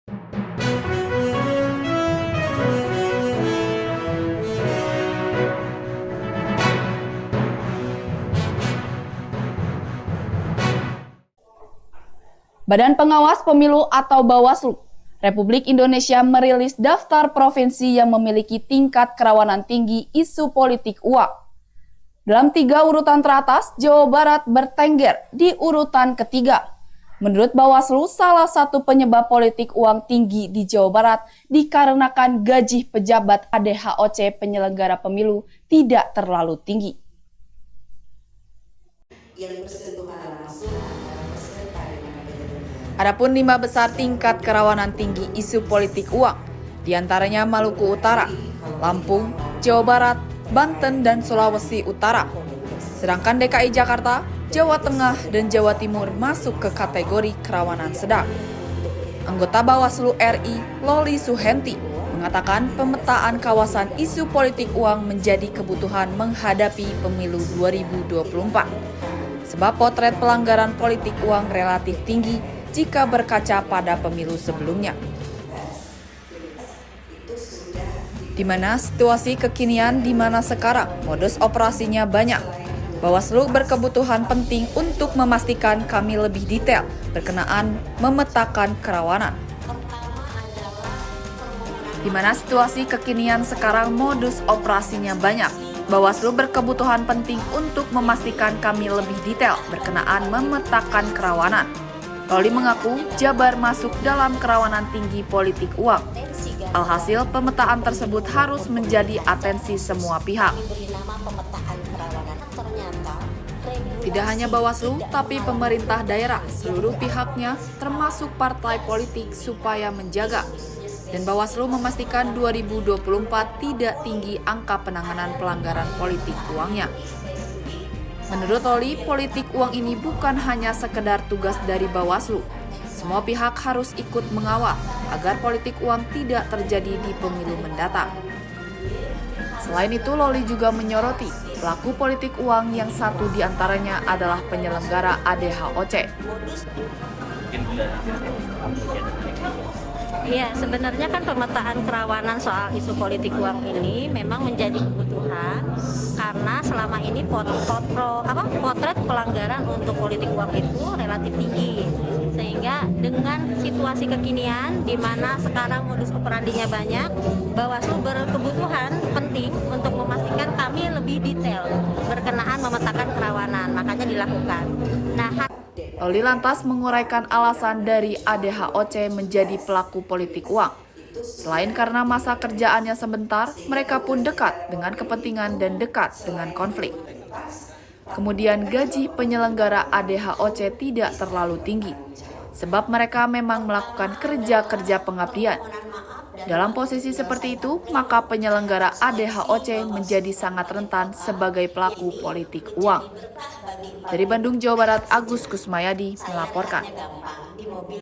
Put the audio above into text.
Badan Pengawas Pemilu atau Bawaslu Republik Indonesia merilis daftar provinsi yang memiliki tingkat kerawanan tinggi isu politik uang. Dalam 3 urutan teratas, Jawa Barat bertengger di urutan ketiga. Menurut Bawaslu, salah satu penyebab politik uang tinggi di Jawa Barat dikarenakan gaji pejabat ADHOC penyelenggara pemilu tidak terlalu tinggi. Adapun 5 besar tingkat kerawanan tinggi isu politik uang, diantaranya Maluku Utara, Lampung, Jawa Barat, Banten, dan Sulawesi Utara. Sedangkan DKI Jakarta, Jawa Tengah, dan Jawa Timur masuk ke kategori kerawanan sedang. Anggota Bawaslu RI, Loli Suhenti, mengatakan pemetaan kawasan isu politik uang menjadi kebutuhan menghadapi pemilu 2024. Sebab potret pelanggaran politik uang relatif tinggi jika berkaca pada pemilu sebelumnya. Di mana situasi kekinian di mana sekarang modus operasinya banyak. Bawaslu berkebutuhan penting untuk memastikan kami lebih detail berkenaan memetakan kerawanan. Di mana situasi kekinian sekarang modus operasinya banyak. Bawaslu berkebutuhan penting untuk memastikan kami lebih detail berkenaan memetakan kerawanan. Loli mengaku Jabar masuk dalam kerawanan tinggi politik uang. Alhasil pemetaan tersebut harus menjadi atensi semua pihak. Tidak hanya Bawaslu, tapi pemerintah daerah, seluruh pihaknya termasuk partai politik supaya menjaga. Dan Bawaslu memastikan 2024 tidak tinggi angka penanganan pelanggaran politik uangnya. Menurut Loli, politik uang ini bukan hanya sekedar tugas dari Bawaslu. Semua pihak harus ikut mengawal agar politik uang tidak terjadi di pemilu mendatang. Selain itu, Loli juga menyoroti pelaku politik uang yang satu diantaranya adalah penyelenggara ADHOC. Iya, sebenarnya kan pemetaan kerawanan soal isu politik uang ini memang menjadi kebutuhan karena selama ini potret pelanggaran untuk politik uang itu relatif tinggi. Sehingga dengan situasi kekinian di mana sekarang modus operandinya banyak, Bawaslu berkebutuhan penting untuk memastikan kami lebih detail berkenaan memetakan kerawanan, makanya dilakukan. Loli lantas menguraikan alasan dari ADHOC menjadi pelaku politik uang. Selain karena masa kerjaannya sebentar, mereka pun dekat dengan kepentingan dan dekat dengan konflik. Kemudian gaji penyelenggara ADHOC tidak terlalu tinggi, sebab mereka memang melakukan kerja-kerja pengabdian. Dalam posisi seperti itu, maka penyelenggara ADHOC menjadi sangat rentan sebagai pelaku politik uang. Dari Bandung, Jawa Barat, Agus Kusmayadi melaporkan.